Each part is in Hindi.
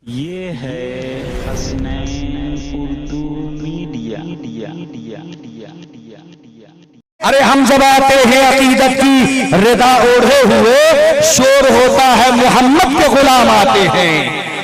ये है हसनैन उर्दू मीडिया। अरे हम जब आते हैं अकीदत की रिदा ओढ़े हुए, शोर होता है मोहम्मद के गुलाम आते हैं,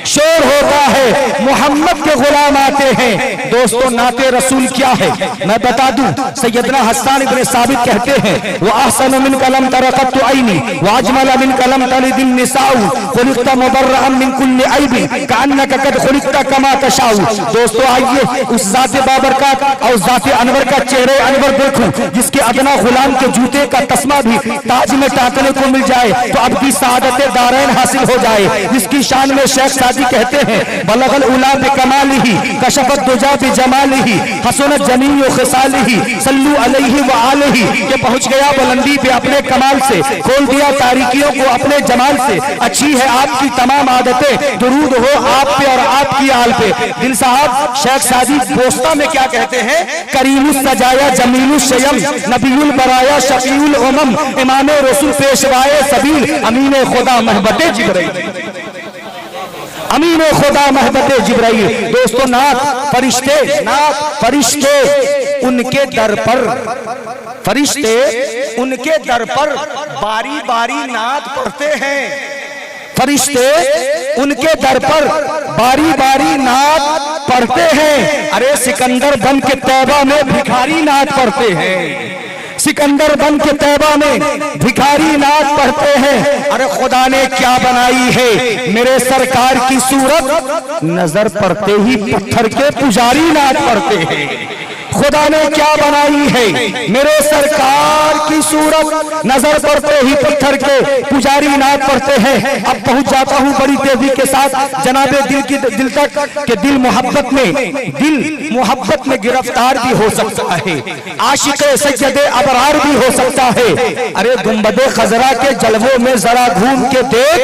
शोर होता है मोहम्मद के गुलाम आते हैं। दोस्तों नाते रसूल क्या है मैं बता दूं। सैयदना हस्सान इब्ने साबित कहते हैं वो अहसन मिन कलम तरकत आईनी व अजमल मिन कलम तलिदिन निसाउ खुलिक़्ता मुबर्रअन मिन कुल्लि ऐबि कअन्नका कद खुलिक़्ता कमा तशाउ। दोस्तों आइए उस ज़ाते बाबरकत और ज़ाते अनवर का चेहरे अनवर देखूं जिसके अदना गुलाम के जूते का तस्मा भी ताज में टाकने को मिल जाए तो अब की सादत दारैन हासिल हो जाए। जिसकी शान में शेख सादी कहते हैं बलगल उला बि कमालिही कशफत दुजा बि जमालिही हसनत जमीउ खिसालिही सल्लू अलैहि व आलिही। के पहुंच गया बुलंदी पे अपने कमाल से, खोल दिया तारीकियों को अपने जमाल से। अच्छी है आपकी तमाम आदतें, दुरूद हो आप पे और आपकी आल पे। दिल साहब शेख सादी बोस्ता में क्या कहते हैं, करीमुस सजाया जमीलुस शयम नबीउल बराया शफीउल उमम इमाम रसूल पेशवाए सबील अमीन खुदा महबते जिब्राइल, अमीन खुदा महबते जिब्राइल। दोस्तों नात फरिश्ते उनके दर पर, फरिश्ते उनके दर पर बारी बारी नात पढ़ते हैं, फरिश्ते उनके दर पर बारी बारी नात पढ़ते हैं। अरे सिकंदर बन के तौबा में भिखारी नात पढ़ते हैं, सिकंदर बन के तौबा में भिखारी नात पढ़ते हैं। अरे खुदा ने क्या बनाई है मेरे सरकार की सूरत, नजर पड़ते ही पत्थर के पुजारी नात पढ़ते हैं। खुदा ने क्या बनाई है मेरे सरकार की सूरत, नजर पड़ते ही पत्थर के पुजारी नात पढ़ते हैं। अब पहुंच जाता हूं बड़ी तेजी के साथ जनाबे दिल तक कि दिल मोहब्बत में गिरफ्तार भी हो सकता है, आशिक़े सज्जदे अबरार भी हो सकता है। अरे गुंबदे खजरा के जलवों में जरा घूम के देख,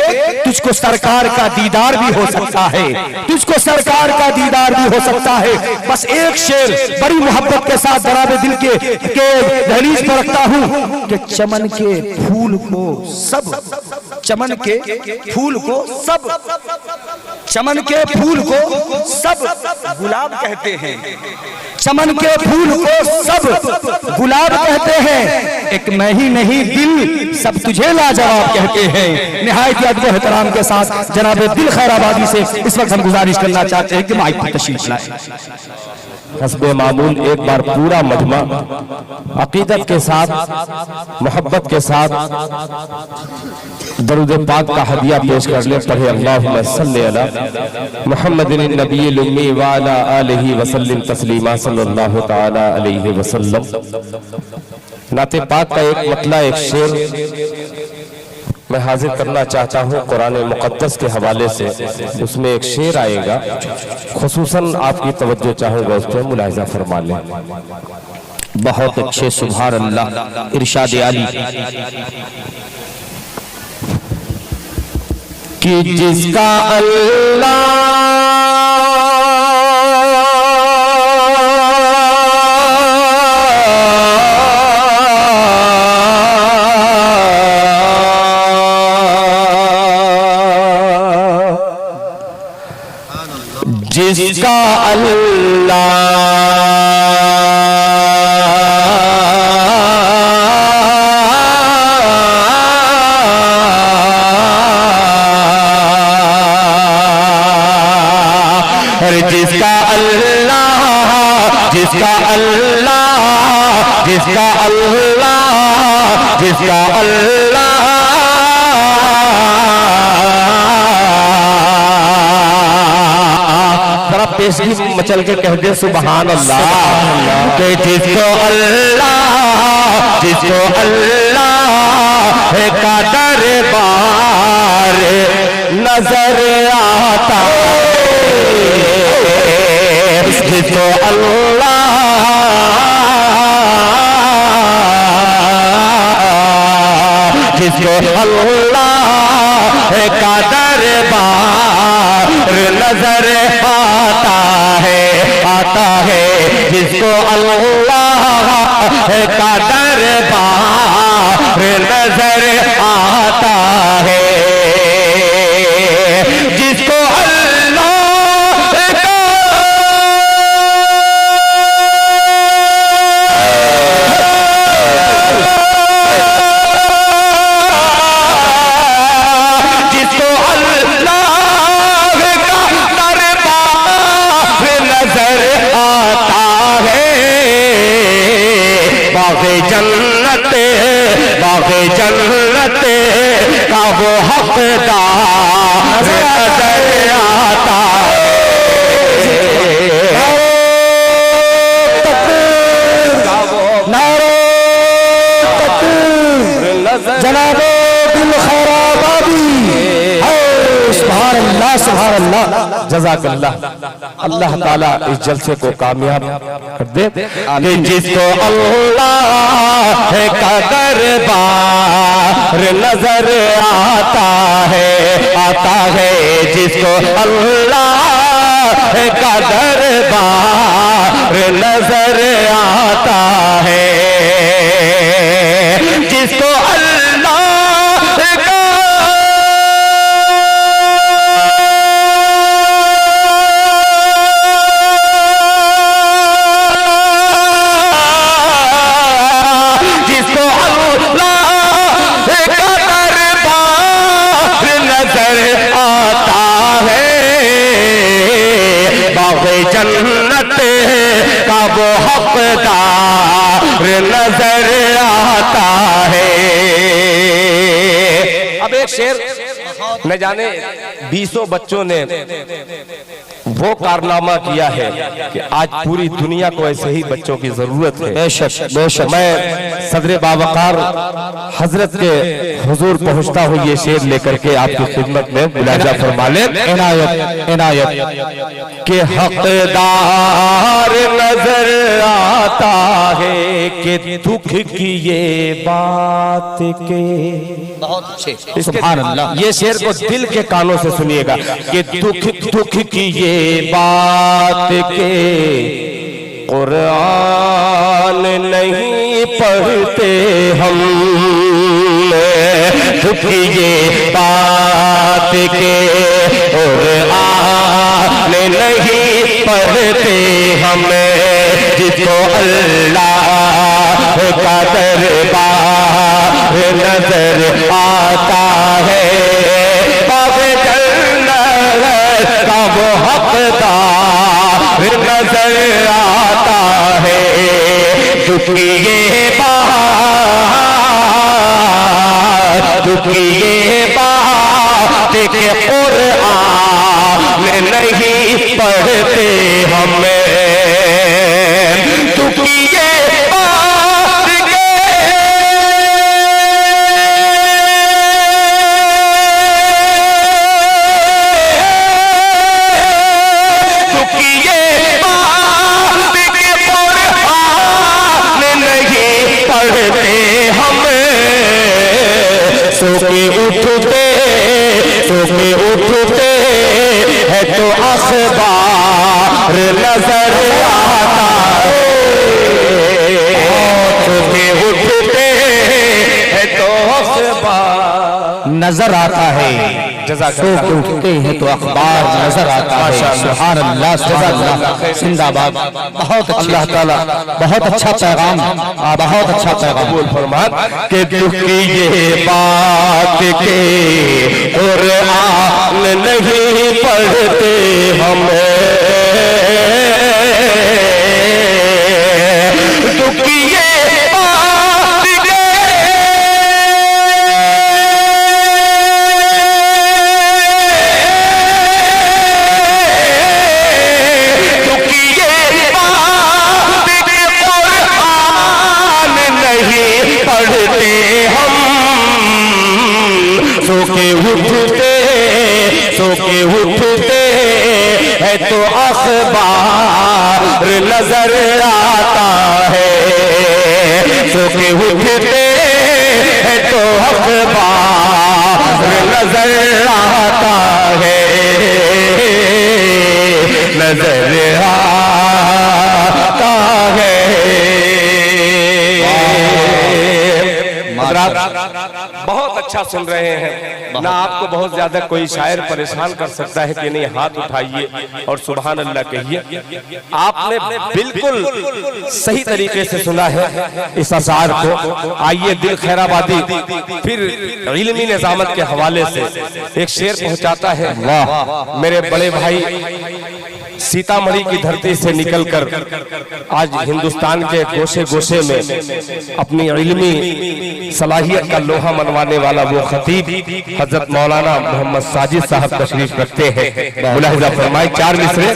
तुझको सरकार का दीदार भी हो सकता है, तुझको सरकार का दीदार भी हो सकता है। बस एक शेर बड़ी मोहब्बत के साथ जनाबे दिल के दहलीज पर रखता हूं कि चमन के फूल को सब, चमन के फूल को सब, चमन के फूल को सब गुलाब कहते हैं, चमन के फूल को सब गुलाब कहते हैं। एक मैं ही नहीं दिल सब तुझे लाजवाब कहते हैं। निहायत अदब व एहतराम के साथ जनाबे दिल खैराबादी से इस वक्त हम गुजारिश करना चाहते हैं कि माइक पर तशरीफ लाएं। हस्बे मामूल एक बार पूरा मजमा अकीदत के साथ, मोहब्बत के साथ दरूद पाक का हदिया पेश कर ले। पढ़े अल्लाहुम्मा सल्ली अला मुहम्मदिन नबील उम्मी व अला आलिहि वसल्लम तस्लीमा सल्लल्लाहु तआला अलैहि वसल्लम। नाते पाक का एक मतला, एक शेर मैं हाजिर करना चाहता हूँ कुरान मुक़द्दस के हवाले से। उसमें एक शेर आएगा, खुसूसन आपकी तवज्जो चाहूंगा, उस पर मुलाहिज़ा फरमा लें। बहुत अच्छे, सुभान अल्लाह, इरशाद आली कि जिसका अल्लाह जिसका अल्लाह जिसका अल्लाह जिसका अल्लाह जिसका अल्लाह जिसका अल्लाह पेशी मचल के कह दे सुभान अल्लाह। जिसको अल्लाह का दरबार नजर आता है, जिसको अल्लाह जिसको अल्लाह का दरबार नजर आता है, जिसको अल्लाह का दरबार नजर आता है, जिसको अल्लाह जज़ाकल्लाह। अल्लाह ताला इस जलसे को कामयाब कर दे। जिसको अल्लाह का दरबार नजर आता है जिसको अल्लाह का दरबार नजर आता है, जिसको अल्लाह का जन्नत का वो हकदार नजर आता है। अब एक शेर न जाने 20 बच्चों ने वो कारनामा किया है कि आज पूरी दुनिया को ऐसे ही बच्चों की जरूरत है। बेशक मैं सदर बावकार हजरत के हुजूर पहुंचता हूँ ये शेर लेकर के आपकी खिदमत में मुलाजा फरमा ले। इनायत के हकदार नजर आता है कि दुख की ये बात के। बहुत अच्छे, सुभान अल्लाह। ये शेर को दिल के कानों से सुनिएगा कि दुख की ये बात के कुरान नहीं पढ़ते हम, दुख की ये बात के कुरान नहीं पढ़ते हम, जिसको अल्लाह का दरबार नजर आता है, बाबे जन्नत का वो हकदार नजर आता है। दुख की ये बात के कुरान नहीं पढ़ते हमें, दुख की ये बात के दुख की ये बात के कुरान नहीं पढ़ते हमें, सो के उठते है तो अखबार नजर आता है, सो के उठते है तो अखबार नजर आता है, सो के उठते हैं तो अखबार नजर आता है। सुभान अल्लाह, सुभान अल्लाह, जिंदाबाद। बहुत अल्लाह ताला बहुत अच्छा पैगाम, बहुत अच्छा पैगाम बोल फरमान के दुख की ये बात के कुरान नहीं पढ़ते हमें, दुख की ये बात के दुख की ये बात के कुरान नहीं पढ़ते हम, सो के उठते है तो अखबार नजर आता है, सो के उठते है तो अखबार नजर आता है, नजर आता है। बहुत अच्छा सुन रहे हैं ना, आपको बहुत ज्यादा कोई शायर परेशान कर सकता है कि नहीं, हाथ उठाइए और सुभान अल्लाह कहिए। आपने बिल्कुल सही तरीके से सुना है इस अशार को। आइए दिल खैराबादी फिर इल्मी निजामत के हवाले से एक शेर पहुंचाता है। वाह, मेरे बड़े भाई सीतामढ़ी की धरती से निकलकर आज हिंदुस्तान के गोशे गोशे में अपनी इल्मी सलाहियत का लोहा मनवाने वाला वो खतीब हजरत मौलाना मोहम्मद साजिद साहब तशरीफ रखते हैं। मुलाहिजा फरमाए 4 मिसरे,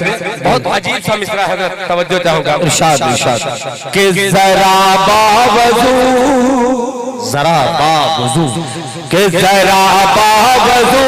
बहुत अजीब सा मिसरा है, तवज्जो चाहूंगा। इरशाद के जरा बावजू के जरा बावजू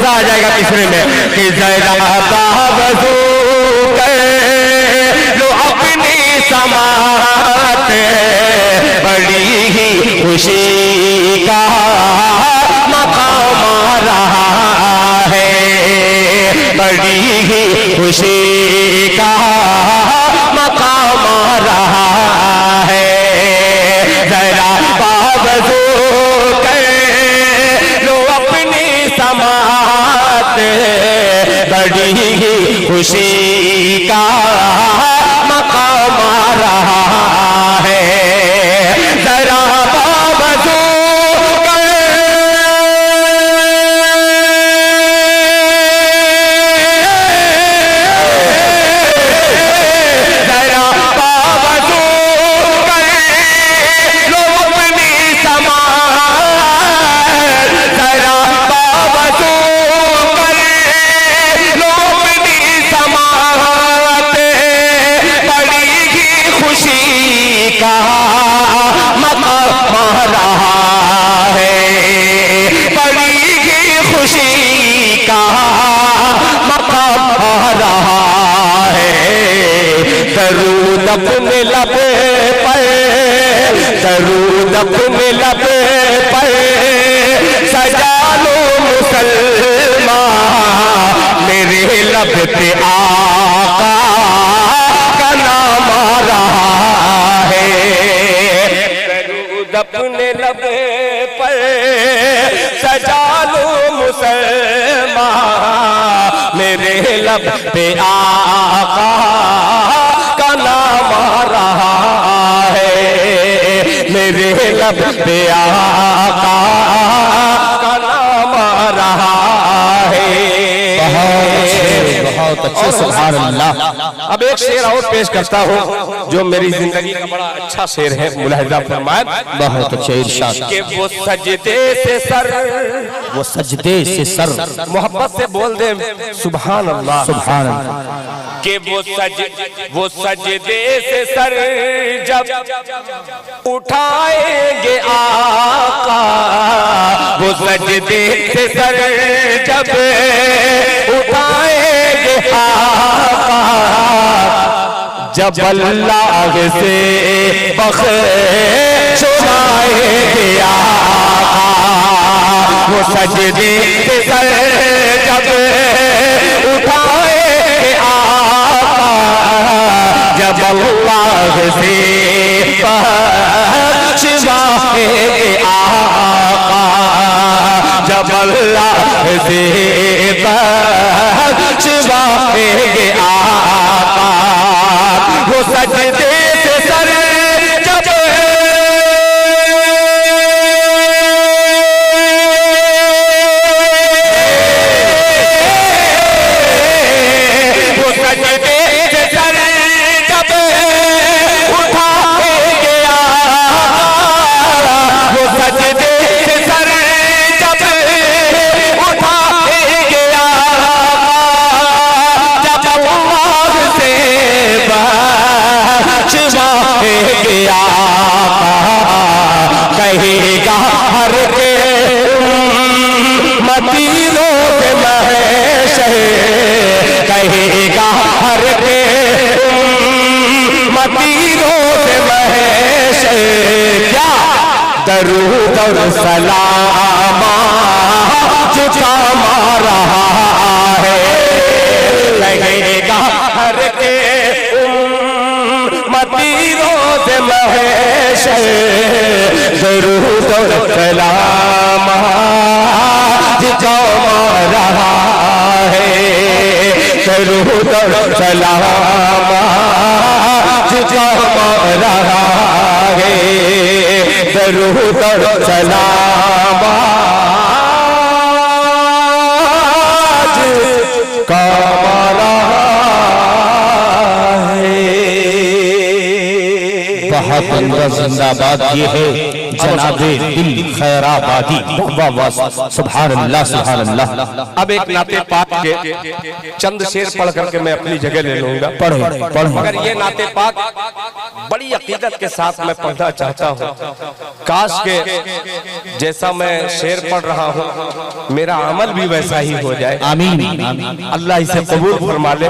मजा आ जाएगा मिसरे में कि जरा बावजू लो अपनी समात, बड़ी ही खुशी का मकाम आ रहा है, बड़ी ही खुशी का मकाम आ रहा है। जरा बावजू लो अपनी समात, बड़ी ही खुशी का मकाम आ रहा है। जरा बावजू अपने लब पर, दरूद अपने लब पर सजा लो मुसलमान, मेरे लब पे आका का नाम आ रहा है। दरूद अपने लब पर सजा लो मुसलमान, मेरे लब पे आका का नाम आ रहा है, मेरे लब पे आका का नाम आ रहा है। बहुत अच्छे सुभान अल्लाह। अब एक शेर और पेश करता हूँ जो मेरी जिंदगी का बड़ा अच्छा शेर है, मुलाहिजा फरमाए। बहुत अच्छा इरशाद कि वो सजदे से सर, वो सजदे से सर, मोहब्बत से बोल दे सुभान अल्लाह, सुभान अल्लाह। कि वो सजदे से सर जब उठाएंगे आका, वो सजदे से सर जब उठाएंगे आका, जब अल्लाह से बख्श मांगेंगे आका, वो सजदे से सर जब उठाएंगे आका, जब अल्लाह से बख्श मांगेंगे आका, जब अल्लाह से बख्श मांगेंगे आका, वो सजदे से सर जब कहेगा हर के मदीनों के महशर, कहेगा हर के मदीनों के महशर, क्या दरूद और सलाम झुका रहा है। कहेगा हर के मदीनों से महशर, दरूद और सलाम झुका रहा है, दरूद और सलाम झुका रहा है, दरूद और सलाम झुका रहा है। बहुत जिंदाबाद ये है जनाबे दिल खैराबादी। वाह वाह, सुभान अल्लाह सुभान अल्लाह। अब एक नाते पाक के चंद शेर पढ़ करके मैं अपनी जगह ले लूंगा। पढ़ो पढ़ो। मगर ये नाते पाक बड़ी अकीदत के साथ मैं पढ़ना चाहता हूँ। काश के जैसा मैं शेर पढ़ रहा हूँ मेरा अमल भी वैसा ही हो जाए। आमीन। अल्लाह इसे कबूल फरमा ले।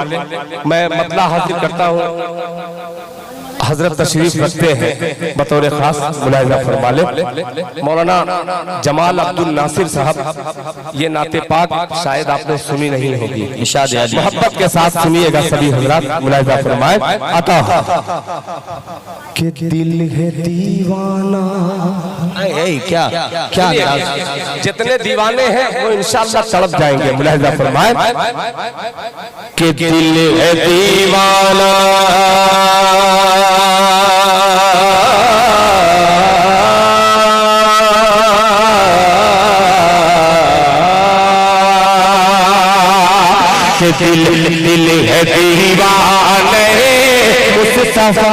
मैं मतला हासिल करता हूँ। हजरत तशरीफ रखते हैं बतौर खास मुलाहिजा फरमा ले मौलाना जमाल अब्दुल नासिर साहब। ये नाते पाक शायद आपने सुनी नहीं होगी। मोहब्बत के साथ सुनिएगा सभी हजरात, मुलाहिजा फरमाए। आता कि दिल है दीवाना। क्या क्या जितने दीवाने हैं वो इंशाअल्लाह तड़प जाएंगे। मुलाहिजा फरमाए कि दिल है दीवाना कि दिल है दीवाने मुस्तफा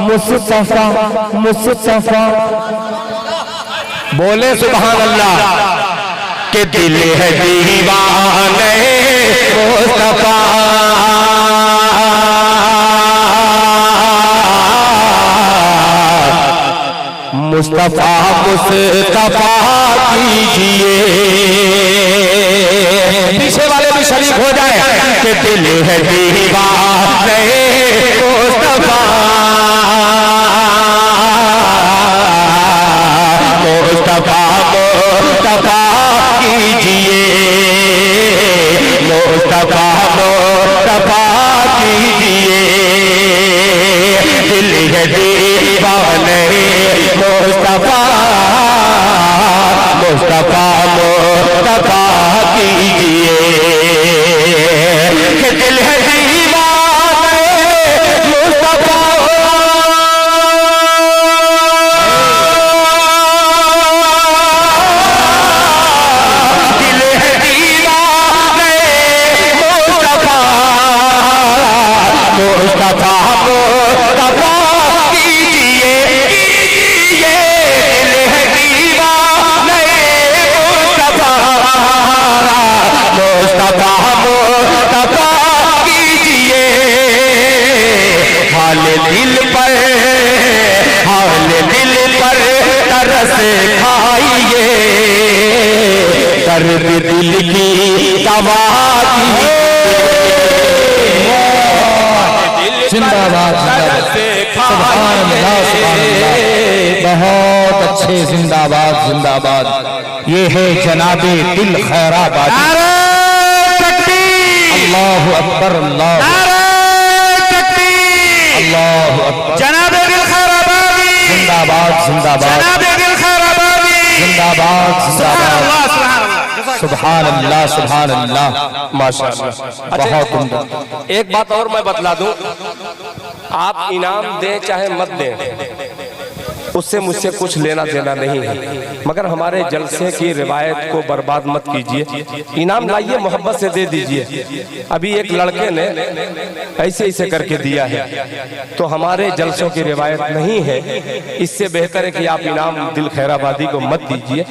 मुस्तफा मुस्तफा। बोले सुभान अल्लाह। कि दिल है दीवाने मुस्तफा मुस्तफा मुस्तफा कीजिए। पीछे वाले भी शरीक हो जाए। कि दिल है दीवाने मुस्तफा मुस्तफा मुस्तफा कीजिए। मुस्तफा मुस्तफा कीजिए। दिल है दीवाने मुस्तफा मुस्तफा मुस्तफा कीजिए। कि दिल है दीवाने मुस्तफा दिल है दीवाने मुस्तफा मुस्तफा मुस्तफा कीजिए। मुस्तफा मुस्तफा कीजिए। हाल दिल पर तरस खाइए। दर्द दिल की दवा जिंदाबाद सुभान अल्लाह सुभान अल्लाह। बहुत अच्छे जिंदाबाद जिंदाबाद। ये है जनाबे दिल खैराबादी। अल्लाहु अकबर अल्लाह अल्लाहु अकबर। जनाबे दिल खैराबादी जिंदाबाद जिंदाबाद। जनाबे दिल खैराबादी जिंदाबाद जिंदाबाद। सुभान अल्लाह सुभान अल्लाह माशाअल्लाह। बहुत उम्दा। एक बात और मैं बतला दूं, आप इनाम दें चाहे मत दें उससे मुझसे कुछ लेना देना नहीं है, मगर हमारे जलसे की रिवायत को बर्बाद मत कीजिए। इनाम लाइए, मोहब्बत से दे दीजिए। अभी एक लड़के ने ऐसे ऐसे करके दिया है, तो हमारे जलसों की रिवायत नहीं है। इससे बेहतर है कि आप इनाम दिल खैराबादी को मत दीजिए,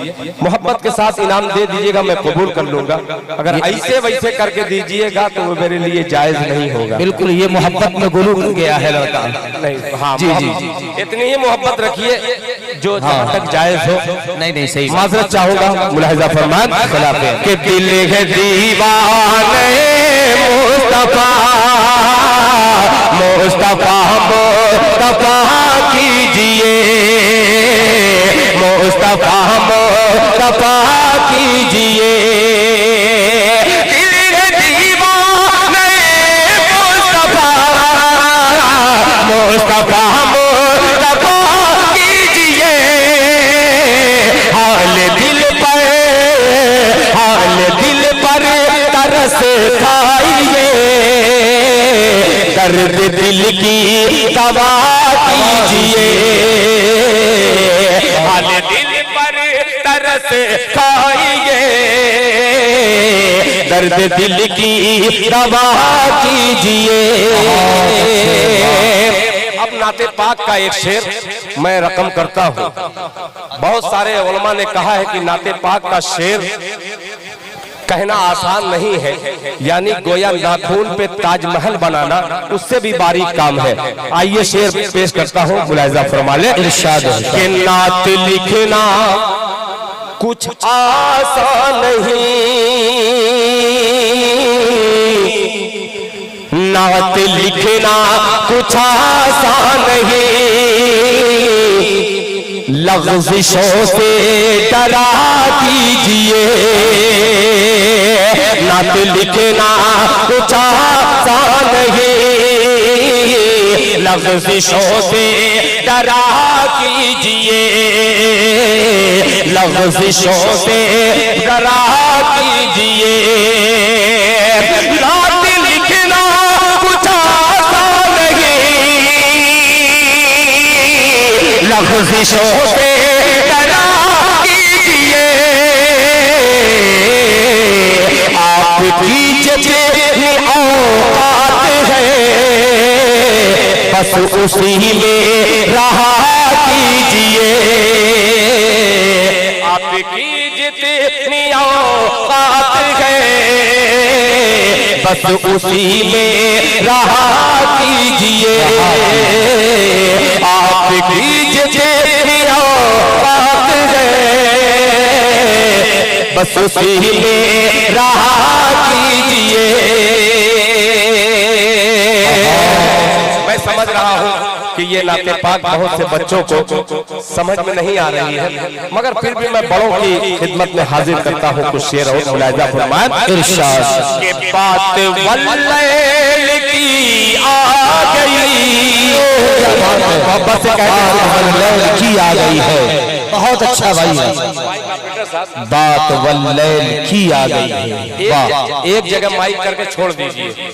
मोहब्बत के साथ इनाम दे दीजिएगा, मैं कबूल कर लूंगा। अगर ऐसे वैसे करके दीजिएगा तो वो मेरे लिए जायज नहीं होगा। बिल्कुल, ये मोहब्बत में गुलू कर गया है लड़का। नहीं, हाँ जी जी, इतनी ही मोहब्बत रखिए जो जहाँ तक जायज हो। नहीं नहीं सही, माजरत चाहूंगा, मुलाहिजा फरमान कि दिल है दीवाने मुस्तफा मुस्तफा मुस्तफा कीजिए, मुस्तफा मुस्तफा कीजिए। दिल है दीवाने मुस्तफा मुस्तफा मुस्तफा कीजिए। हाल दिल पर तरस खाइए, दर्द दिल की दवा कीजिए। हाल दिल पर तरस खाइए, दर्द दिल की दवा कीजिए। अब नाते पाक का एक शेर मैं रकम करता हूँ। बहुत सारे उलमा ने कहा है कि नाते पाक का शेर कहना आसान नहीं है, यानी गोया नाखून पे ताजमहल बनाना उससे भी बारीक काम है। आइए शेर पेश करता हूँ, मुलाहिजा फरमा ले। इरशाद के नात लिखना कुछ आसान नहीं, नात लिखना कुछ आसान नहीं, लग़ज़िशों से डरा कीजिए, नात लिखना कुछ आसान नहीं, लग़ज़िशों से डरा कीजिए, लग़ज़िशों से डरा कीजिए, नात लिखना कुछ आसान नहीं, लग़ज़िशों से डरा कीजिए, आपकी जितनी औकात है बस उसी में रहा कीजिए, आपकी जितनी औकात है बस उसी में रहा कीजिए, आपकी जितनी औकात है बस उसी में रहा कीजिए। मैं समझ रहा हूँ कि ये नाते पाक बहुत से बच्चों को समझ में नहीं आ रही है, मगर फिर भी मैं बड़ों की खिदमत में हाजिर करता हूँ कुछ शेर और मुलाहिजा फरमाएं। इरशाद के बात वल्लैल की आ गई, मोहब्बत से वल्लैल की आ गई है। बहुत अच्छा भाई है, बात वल्लैल की आ गई है। एक जगह माइक करके छोड़ दीजिए,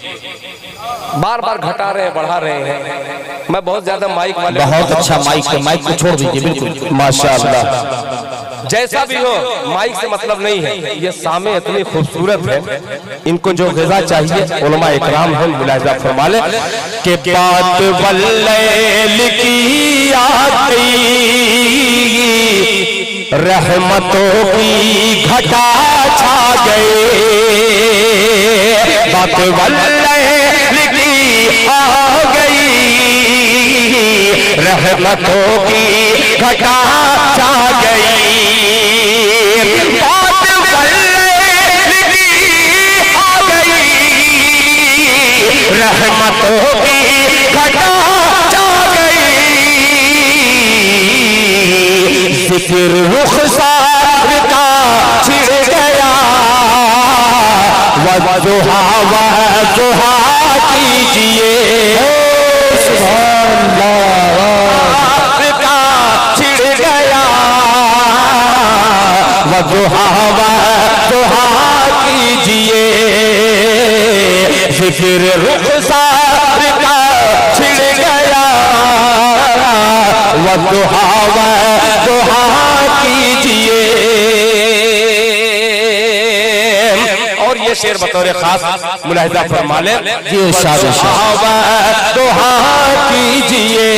बार बार घटा रहे हैं बढ़ा रहे हैं, मैं बहुत ज्यादा माइक वाले। बहुत अच्छा माइक को छोड़ दीजिए, बिल्कुल माशाअल्लाह। जैसा भी हो माइक से मतलब नहीं है, ये सामे इतनी खूबसूरत है, इनको जो ग़िज़ा चाहिए उलमा इकराम है, मुलाहिजा फरमा ले के बात वल्लैल की आ गई, रहमतों की घटा छा गए, बात वल्लैल की आ गई, रहमतों की घटा छा गई, बात वल्लैल की आ गई, रहमतों की घटा छा गई, ज़िक्र रुख़सार का छिड़ गया, वज़ुहा वज़ुहा कीजिए, सुभान अल्लाह का छिड़ गया, वज़ुहा वज़ुहा कीजिए, ज़िक्र रुख़सार का छिड़ गया, वज़ुहा वज़ुहा कीजिए। और ये शेर बतौर खास मुलाहिजा फरमा ले, ये वज़ुहा कीजिए,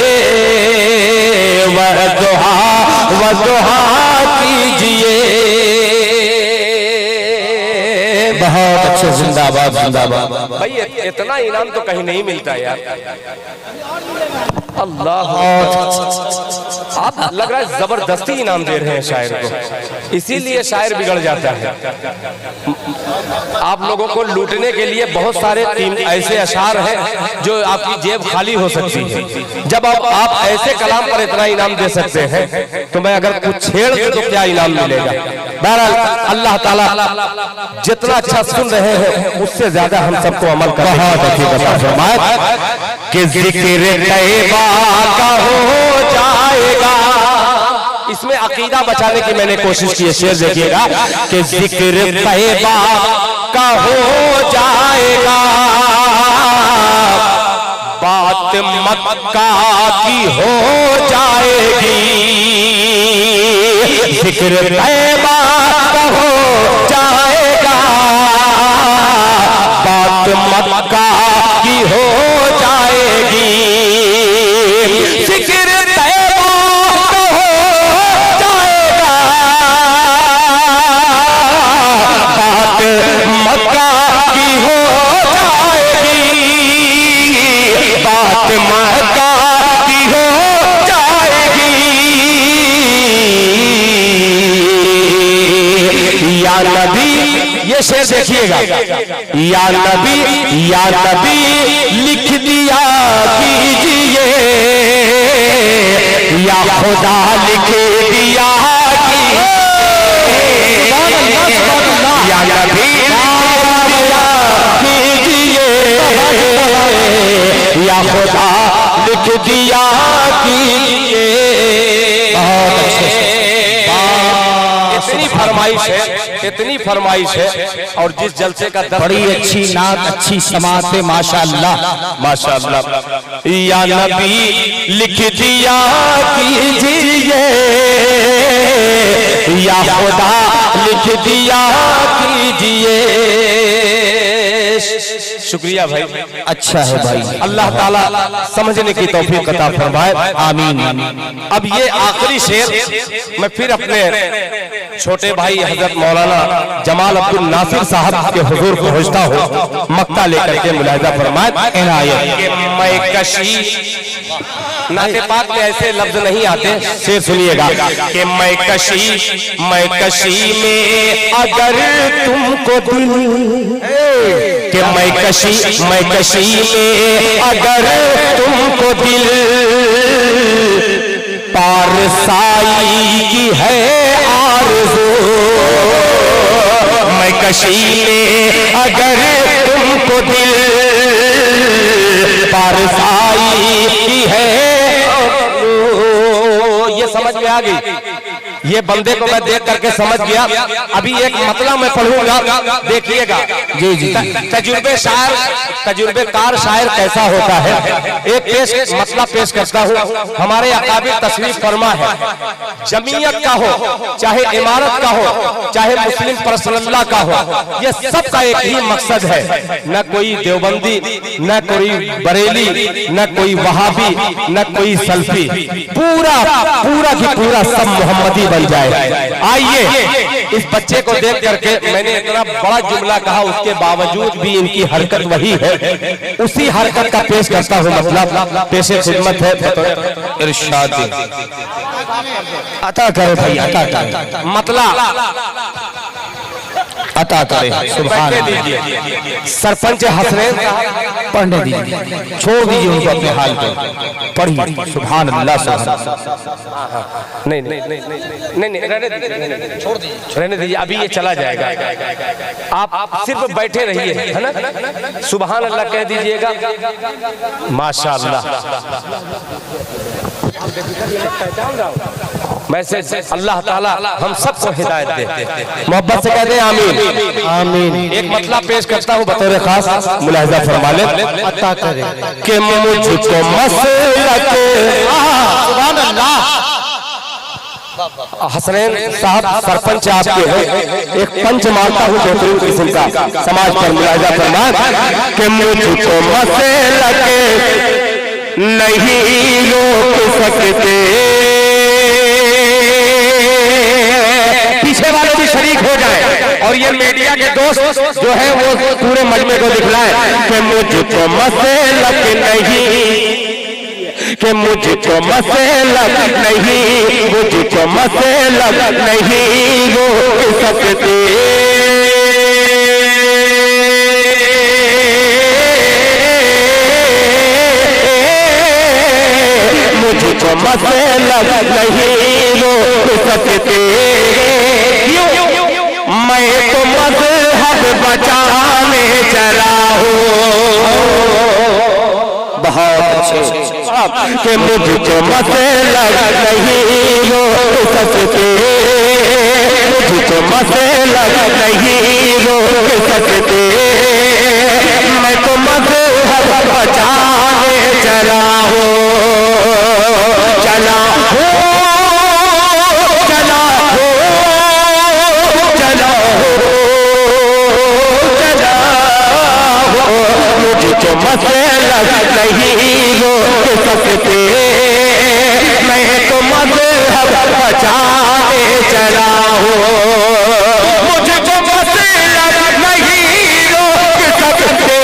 वज़ुहा कीजिए। बहुत अच्छे, जिंदाबाद जिंदाबाद। भाई इतना इनाम तो कहीं नहीं मिलता यार, अल्लाह। आप लग रहा है जबरदस्ती इनाम दे रहे हैं शायर को, इसीलिए शायर बिगड़ जाता है। आप लोगों को लूटने के लिए बहुत सारे ऐसे अशार हैं जो आपकी जेब खाली हो सकती है। जब आप ऐसे कलाम पर इतना इनाम दे सकते हैं तो मैं अगर कुछ छेड़ दूं तो क्या इनाम मिलेगा। बहरहाल अल्लाह ताला जितना अच्छा सुन रहे हैं उससे ज्यादा हम सबको अमल करना है कि जिक्र तैबा का हो जाएगा। इसमें अकीदा बचाने की मैंने कोशिश की है। शेर देखिएगा कि जिक्र तैबा का हो जाएगा, बात मक्का की हो जाएगी, जिक्र तैबा का हो जाएगा, बात मक्का की हो जाएगी, जिक्र तैबा का हो जाएगा, नबी, ये शेर देखिएगा, या नबी लिख दिया कीजिए, या खुदा लिख दिया कीजिए, या नबी कीजिए, या खुदा लिख दिया कीजिए। इतनी फरमाइश है और जिस जलसे का बड़ी अच्छी नात, अच्छी समाते, माशाअल्लाह माशाअल्लाह। या नबी लिख दिया कीजिए, या खुदा लिख दिया कीजिए। शुक्रिया भाई, अच्छा है भाई, अल्लाह ताला समझने की तौफीक अता फरमाए, आमीन। अब ये आखिरी शेर मैं फिर अपने छोटे भाई हजरत मौलाना जमाल अब्दुल नासिर साहब के हुजूर पहुंचता हूँ, मक्ता लेकर के मुलाहिजा फरमाए इनायत। मैं कशी, नाते पाक में ऐसे लफ्ज नहीं आते, शेर सुनिएगा कि मैं कशी में अगर तुमको दिल, कि मैं कशी में अगर तुमको दिल, पारसाई की है आरज़ू, मैं कशी में अगर तुमको दिल, पारसाई की है। ये समझ में आ गई, ये बंदे को मैं देख करके समझ गया। अभी एक मतलब मैं पढ़ूंगा, देखिएगा। जी जी, तजुर्बेकार शायर कैसा होता है, एक मतलब पेश करता हूँ। हमारे अकाबिर तशरीफ फरमा है, जमीयत का हो, चाहे इमारत का हो, चाहे मुस्लिम पर्सनल्ला का हो, ये सब का एक ही मकसद है, न कोई देवबंदी, न कोई बरेली, न कोई वहाबी, न कोई सल्फी, पूरा की पूरा सब मोहम्मदी बन जाए। आइए, इस बच्चे को देख करके मैंने इतना बड़ा जुमला कहा, उसके बावजूद भी इनकी हरकत वही है, उसी हरकत का पेश करता हूँ। मतलब पेशे खिदमत है, इरशाद अता करे भाई, अता करे, मतलब अता करे। सुभान अल्लाह। सरपंच हसनैन पढ़ने दीजिए, छोड़ दीजिए उनको अपने हाल पे, पढ़िए। सुभान अल्लाह। नहीं, रहने दीजिए, अभी ये चला जाएगा। आप सिर्फ बैठे रहिए, है ना, सुभान अल्लाह कह दीजिएगा, माशाअल्लाह। वैसे अल्लाह ताला हम सबको हिदायत दे, मोहब्बत से कहते हैं आमीन आमीन। एक मतलब पेश करता हूँ बतौर खास, मुलाहिजा फरमा ले, अता करे कि मुझको मसलक, सुभान अल्लाह। हसनैन साहब सरपंच आपके हैं, एक पंच मारता हूँ बेहतरीन किस्म का, समाज पर मुलाहिजा फरमा कि मुझको मसलक नहीं रोक सकते, पीछे वाले भी शरीक हो जाए और ये मीडिया के दोस्त जो है वो पूरे मजमे को दिखलाए कि मुझको मसलक नहीं, कि मुझको मसलक नहीं, मुझको मसलक नहीं रोक सकते, मुझको मसलक नहीं रोक सकते। मैं तो मज़हब बचाने चला हूँ, बहुत अच्छे, कि मुझको मसलक नहीं रोक सकते, मुझको मसलक नहीं रोक सकते। मैं तो मज़हब बचाने चला हूँ, चला हूँ, चला हूँ, चला हूँ, चला हूँ, मुझको मसलक नहीं रोक सकते। मैं तो मज़हब बचाने चला हूँ, मुझको मसलक नहीं रोक सकते।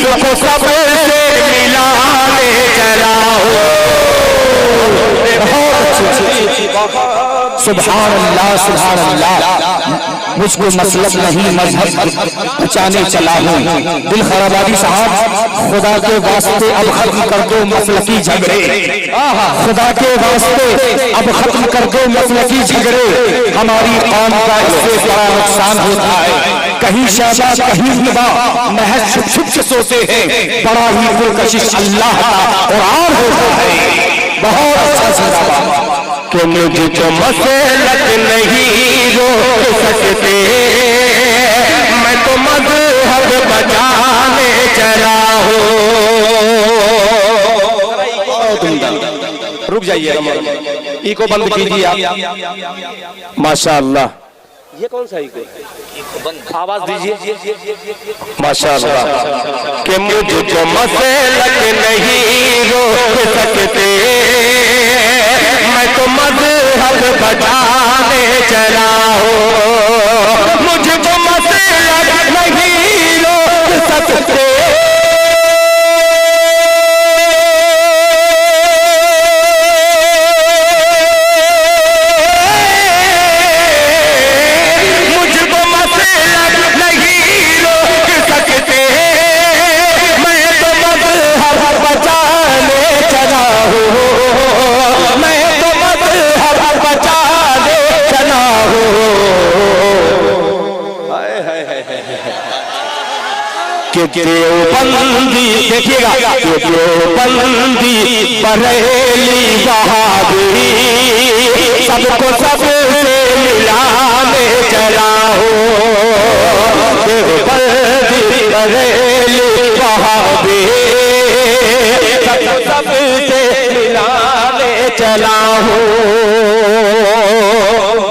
सबको सबसे मिलाने चला हो। सुभान अल्लाह सुभान अल्लाह। मुझको मसलब नहीं मजहब बचाने चला हूँ। दिल खराबादी साहब खुदा के वास्ते अब खत्म कर दो मसलकी झगड़े, खुदा के वास्ते अब खत्म कर दो मसलकी झगड़े। हमारी कौम का इससे बड़ा नुकसान होता है। कहीं शाबा कहीं नबा महज छुप छुप के सोते हैं। बड़ा ही पुरकशिश अल्लाह का कुरान होता है। बहुत अच्छा जिंदाबाद कि मुझको मसलक नहीं रोक सकते, मैं तो मजहब बचाने चला हूँ। रुक जाइए, इको बंद कीजिए आप। माशाअल्लाह, ये कौन सा इको है? आवाज दीजिए। माशाअल्लाह कि मुझको मसलक नहीं रोक सकते, मैं तो मजहब बचाने चला हूँ। मुझको मसलक नहीं रोक सकते, कि देवबंदी देखिएगा, कि देवबंदी बरेली वहाबी सबको सबसे मिलाने चला हो। देवबंदी बरेली वहाबी सबको सबसे मिलाने चला हो।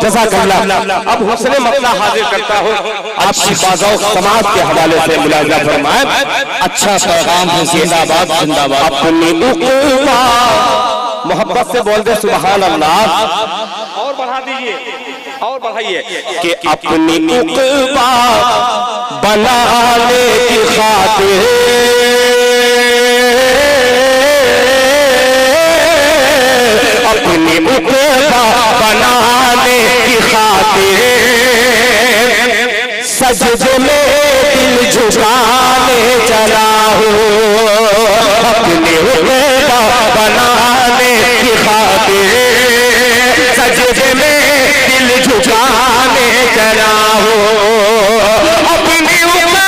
जज़ाकल्लाह। अब हुस्न मसला हाजिर करता हूँ आपकी बाज़ाओ समाज के हवाले से मुलाज़ा फरमाएं। अच्छा पैगाम है, जिंदाबाद जिंदाबाद। अपनी उक़बा मोहब्बत से बोल दे सुभान अल्लाह। और बढ़ा दीजिए, और बढ़ाइए कि अपनी उक़बा बनाने की खातिर अपनी उक़बा बनाने की खातिर सजदे में दिल झुकाने चला हूँ। अपनी उक़बा बनाने की खातिर सजदे में दिल झुकाने चला हूँ। अपनी उक़बा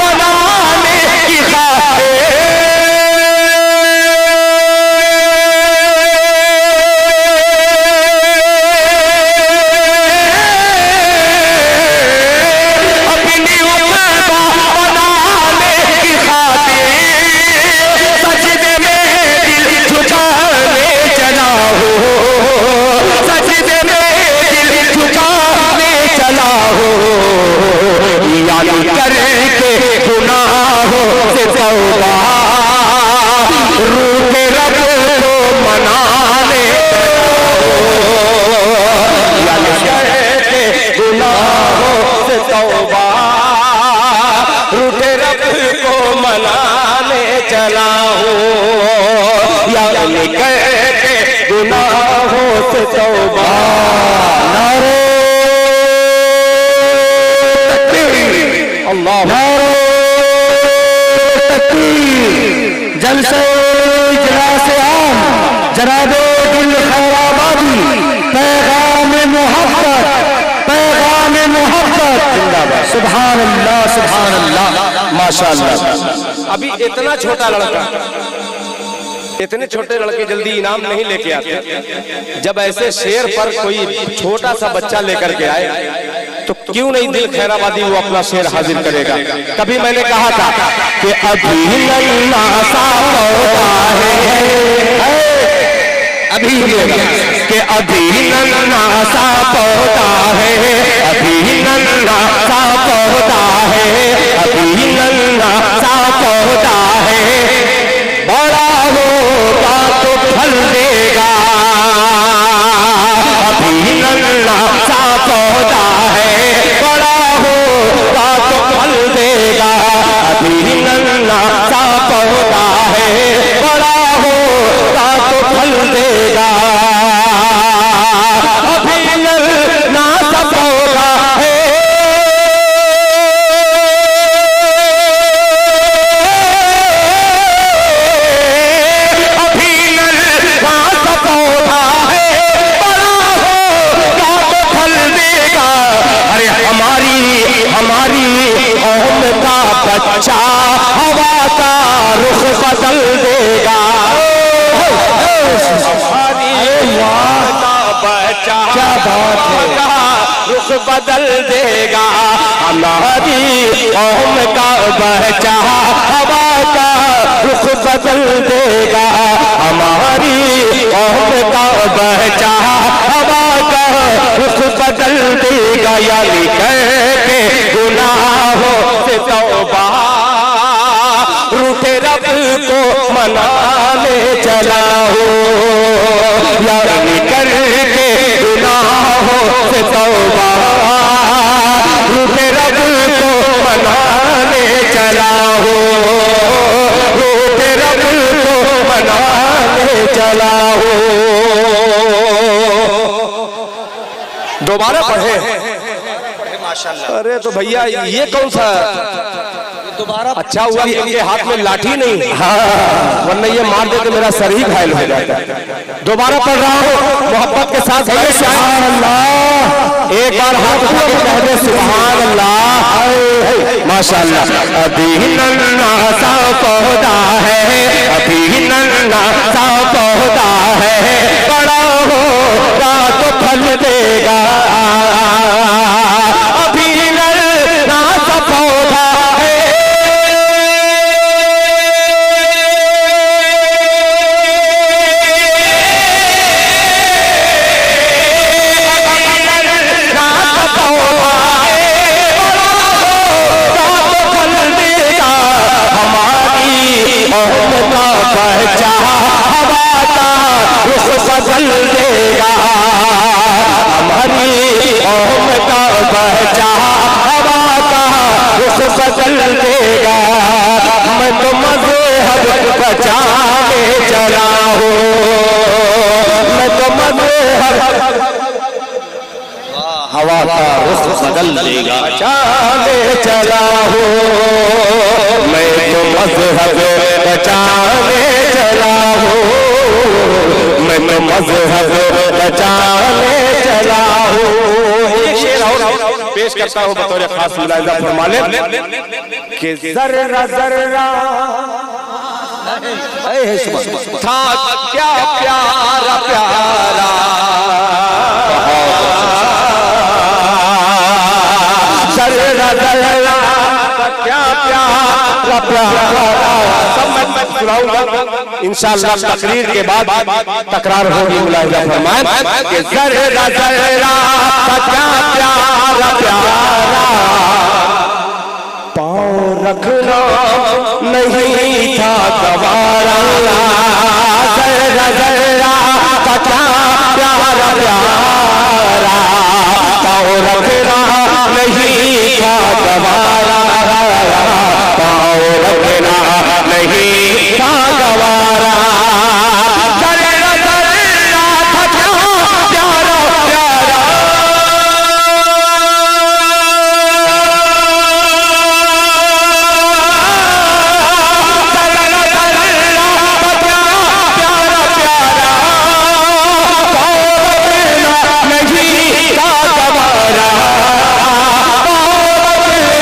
बनाने की खातिर चला हूँ, यानी कहते गुनाहों से तौबा। नारे तकबीर, अल्लाह नारे तकबीर। जलसे इजलासे आम जनाबे दिल खैराबादी, पैगाम मोहब्बत, पैगाम मोहब्बत जिंदाबाद। सुभान अल्लाह सुभान अल्लाह, माशाअल्लाह। अभी इतना छोटा लड़का, इतने छोटे लड़के जल्दी इनाम नहीं लेके आते। जब ऐसे शेर पर कोई छोटा सा बच्चा लेकर के आए तो क्यों नहीं दिल खैराबादी वो अपना शेर हाजिर करेगा। कभी मैंने कहा था कि अभी नन्ना सा पौधा है, अभी कि अभी नन्ना सा पौधा है, अभी नन्ना सा पौधा है, अभी नन्ना सा पौधा है, बड़ा होगा तो फल देगा। अभी नन्ना सा पौधा है, बड़ा होगा तो फल देगा। अभी नन्ना बदल देगा। हमारी कौम का बच्चा हवा का रुख बदल देगा। हमारी कौम का बच्चा हवा का रुख बदल देगा। यानी कहके गुनाहों से तौबा रूठे रब को मनाने चला हो। यानी करके गुनाहों से तौबा रूठे रब को मनाने चला हो। रूठे रब को मनाने चला हो। दोबारा पढ़े माशाल्लाह। अरे तो भैया ये कौन सा दोबारा? अच्छा हुआ कि इनके हाथ में लाठी नहीं, हाँ, वरना ये मार दे तो मेरा सर ही घायल हो जाता। दोबारा पढ़ रहा हूँ मोहब्बत के साथ। सुभान अल्लाह, एक बार हाथ उठा के कह दे सुभान अल्लाह माशाल्लाह। अभी नन्हा सा पौधा है, अभी नन्हा सा पौधा है, बड़ा होगा तो फल देगा। अभी नन्हा सा पौधा बच्चा हवा का रुख बदल देगा। हमारी कौम का बच्चा हवा का रुख बदल देगा। मैं तो मज़हब बचाने चला हूँ, मैं तो मज़हब हवा का रुख बदल देगा बचाने चला हूँ। मैं तो मज़हब बचाने चला हूँ, मैं तो मज़हब बचाने चला हूँ। एक शेर और पेश करता हूँ बतौर खास मुलाहिज़ा फरमा लें कि ज़र्रा ज़र्रा था क्या प्यारा प्यारा, ज़र्रा ज़र्रा क्या प्यारा प्यारा। इंशाअल्लाह तकरीर के बाद तकरार होगी। मुलाहिज़ा फरमाएं कि ज़र्रा ज़र्रा क्या प्यारा प्यारा, पाँव रखना नहीं था गवारा। ज़र्रा ज़र्रा क्या प्यारा प्यारा, पाँव रखना नहीं था गवारा। पाँव रखना नहीं था गवारा। ज़र्रा ज़र्रा था क्या प्यारा प्यारा, ज़र्रा ज़र्रा था क्या प्यारा प्यारा, पाँव रखना नहीं था गवारा। पाँव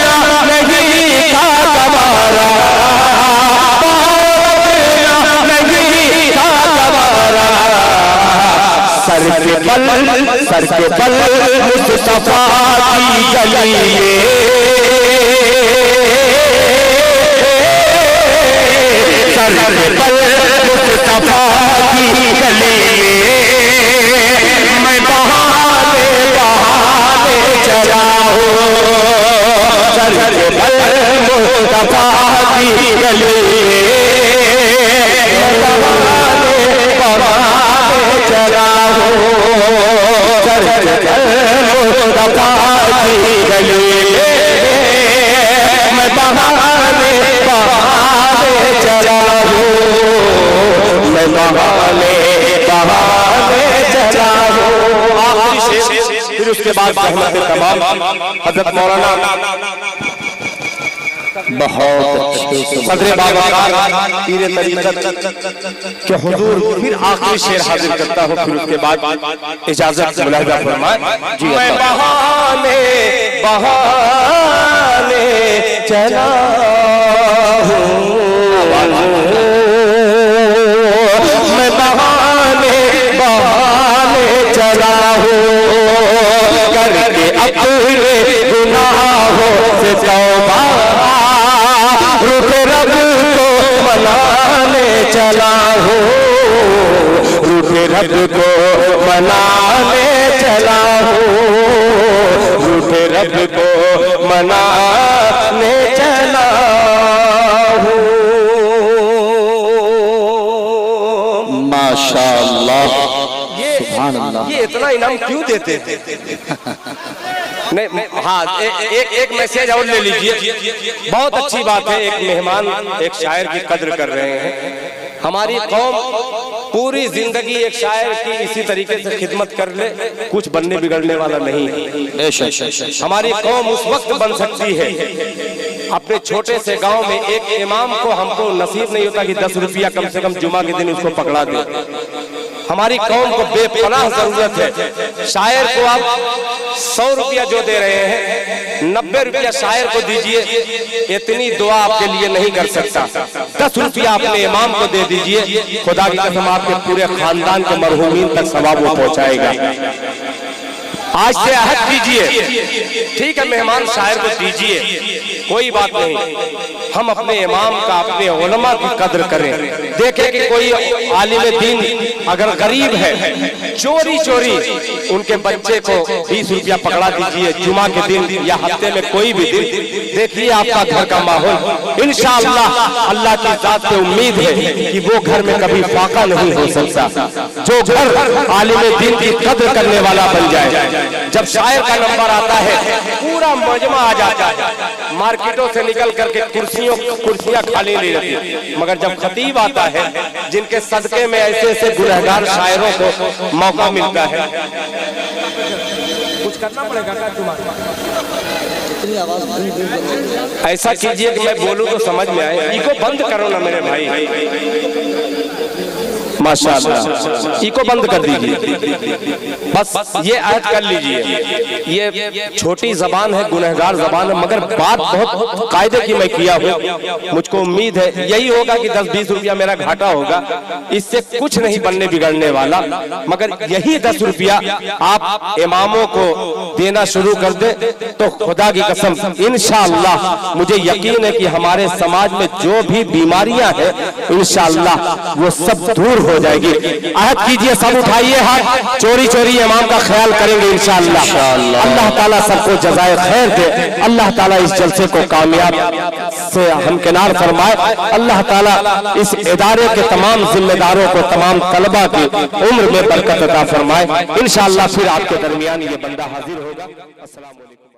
रखना नहीं था गवारा, सर के बल मुस्तफा की गली, सर के बल मुस्तफा की गली, मैं बहाने बहाने चला हूँ। सर के बल मुस्तफा की गली, बहाने बहाने चला हूँ। मुस्तफा की गली मैं बहाने बहाने चला हूँ, मैं बहाने बहाने चला हूँ। आखिरी शेर, फिर उसके बाद तमाम हज़रत मौलाना बहुत सदर बाबा पीरे तरीक़त के हुजूर फिर आखिरी शेर हाजिर करता हूँ। फिर उसके बाद इजाजत मुलाहिज़ा फरमाएं। जी मैं बहाने बहाने चला हूँ, मैं बहाने बहाने चला हूँ, करके अपने गुनाहों से तौबा, रुख रब को मनाने चला हूँ, रुख रब को मनाने चला हूँ, रुख रब को मनाने चला हूँ। माशाअल्लाह, सुभान अल्लाह। ये इतना इनाम क्यों देते थे? नहीं, हाँ, एक मैसेज और ले लीजिए। बहुत अच्छी बात है, एक मेहमान एक शायर की कद्र कर रहे हैं। हमारी कौम पूरी जिंदगी एक शायर की इसी तरीके से खिदमत कर ले, कुछ बनने बिगड़ने वाला नहीं है। हमारी कौम उस वक्त बन सकती है, अपने छोटे से गांव में एक इमाम को हमको नसीब नहीं होता कि 10 रुपया कम से कम जुमा के दिन उसको पकड़ा दे। हमारी कौम को बेपनाह जरूरत है। शायर को आप 100 रुपया जो दे रहे हैं, 90 रुपया शायर को दीजिए, इतनी दुआ आपके लिए नहीं कर सकता। 10 रुपया अपने इमाम को दे दीजिए, खुदा की कसम आपके पूरे खानदान के मरहूमीन तक सवाब वो पहुंचाएगा। आज से अहद कीजिए, ठीक है, मेहमान शायर को दीजिए, कोई बात नहीं, हम अपने इमाम का, अपने उलमा की कद्र करें। देखें कि कोई आलिम दीन अगर गरीब है, चोरी चोरी उनके बच्चे को 20 रुपया पकड़ा दीजिए जुमा के दिन या हफ्ते में कोई भी दिन। देखिए आपका घर का माहौल इंशाअल्लाह, अल्लाह की जात से उम्मीद है कि वो घर में कभी फाका नहीं हो सकता। जो घर आलिम दीन की कद्र करने वाला बन जाए, जब शायर का नंबर आता है पूरा मजमा आ जाता है, मार्केटों से निकल करके कुर्सियां खाली नहीं रहती, मगर जब खतीब आता है जिनके सदके में ऐसे ऐसे गुनहगार शायरों को मौका मिलता है, कुछ करना पड़ेगा क्या तुम्हारे? ऐसा कीजिए कि मैं बोलूं तो समझ में आए। इको बंद करो ना मेरे भाई, माशाअल्लाह, इको बंद कर दीजिए, बस ये ऐड कर लीजिए। ये छोटी जबान है, गुनहगार जबान है, मगर बात बहुत कायदे की मैं किया हूँ। मुझको उम्मीद है यही होगा कि 10-20 रुपया मेरा घाटा होगा, इससे कुछ नहीं बनने बिगड़ने वाला, मगर यही 10 रुपया आप इमामों को देना शुरू कर दे तो खुदा की कसम इंशाअल्लाह मुझे यकीन है कि हमारे समाज में जो भी बीमारियां हैं इंशाअल्लाह वो सब दूर हो जाएगी। अहद कीजिए, सब उठाइए हाथ, चोरी चोरी इमाम का ख्याल करेंगे इंशाअल्लाह। अल्लाह ताला सबको जज़ाए खैर दे, अल्लाह ताला इस जलसे को कामयाब से हमकिनार फरमाए, अल्लाह ताला इस इदारे के तमाम जिम्मेदारों को, तमाम तलबा की उम्र में बरकत अता फरमाए। इंशाअल्लाह फिर आपके दरमियान ये बंदा हाजिर होगा। अस्सलाम वालेकुम।